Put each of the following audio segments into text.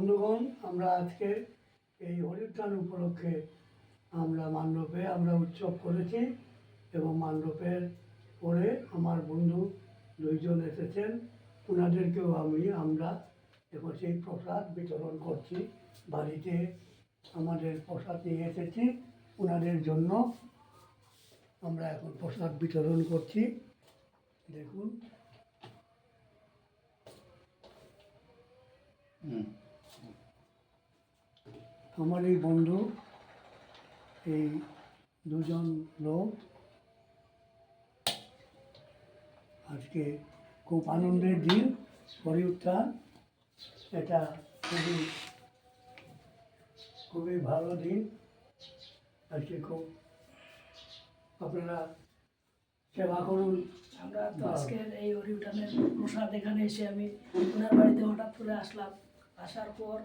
বন্ধুগণ, আমরা আজকে এই হরিউত্থান উপলক্ষে আমরা মান্ডপে উৎসব করেছি এবং মান্ডপের পরে আমার বন্ধু দুইজন এসেছেন, ওনাদেরকেও আমরা এখন সেই প্রসাদ বিতরণ করছি। বাড়িতে আমাদের প্রসাদ নিয়ে এসেছি, ওনাদের জন্য আমরা এখন প্রসাদ বিতরণ করছি। দেখুন, আমার এই বন্ধু, এই দুজন লোক আজকে খুব আনন্দের দিন, হরিউত্থান। এটা খুবই ভালো দিন। আজকে খুব আপনারা সেবা করুন। আমরা তো আজকের এই হরিউত্থানের প্রসাদ এখানে এসে আমি ওনার বাড়িতে হঠাৎ করে আসলাম। আসার পর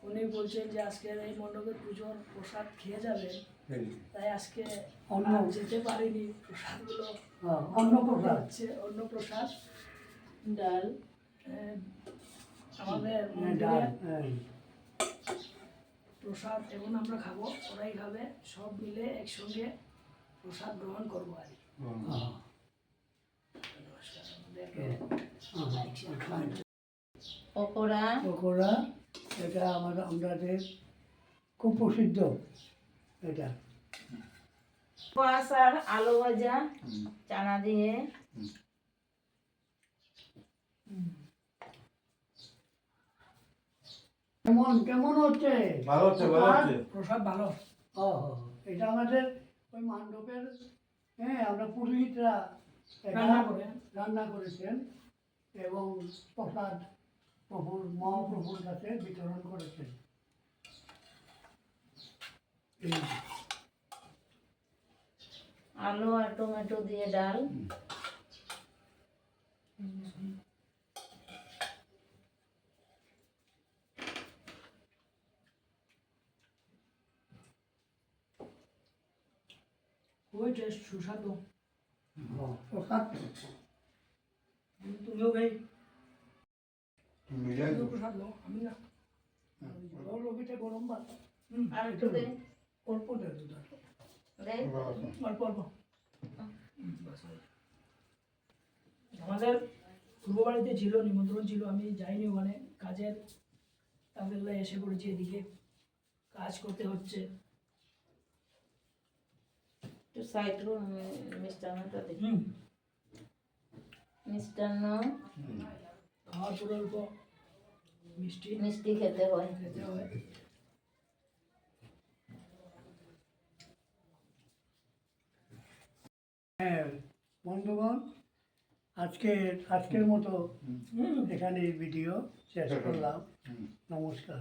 উনি বলছেন যে আজকের এই মণ্ডপের পুজোর প্রসাদ খেয়ে যাবেন, তাই আজকে যেতে পারিনি। প্রসাদগুলো অন্য প্রসাদ হচ্ছে অন্য প্রসাদ, ডাল, আমাদের ডাল প্রসাদ এবং আমরা খাবো, ওরাই খাবে, সব মিলে একসঙ্গে প্রসাদ গ্রহণ করবো আর পকোড়া পকোড়া, এটা আমাদের খুব প্রসিদ্ধ। এটা আর আলু ভাজা চানা দিয়ে। কেমন কেমন হচ্ছে? ভালো হচ্ছে, ভালো হচ্ছে। প্রসাদ ভালো। এটা আমাদের ওই মান্ডপের, আমরা পুরোহিতরা রান্না করেছেন এবং প্রসাদ মহাপ্রভুর কাছে বিতরণ করেছেন। আলু আর টমেটো দিয়ে ডাল। খুবই টেস্ট, সুস্বাদু প্রসাদ। তুমিও ভাই মিলাই তো। প্রসাদ লো, আমি না। রবিটা গরম ভাত আর একটু দে, অল্প দেয় দুধ, দে। অল্প অল্প। আমাদের পূর্ব বাড়িতে ছিল, নিমন্ত্রণ ছিল, আমি যাইনি ওখানে, কাজের তাবেল্লায় এসে পড়েছি, এদিকে কাজ করতে হচ্ছে। একটু সাইড মিষ্টান্নটা দে। মিষ্টান্ন খাওয়ার পরে অল্প মিষ্টি মিষ্টি খেতে হয়। খেতে হয়। বন্ধুগণ, আজকের মতো এখানে ভিডিও শেষ করলাম। নমস্কার।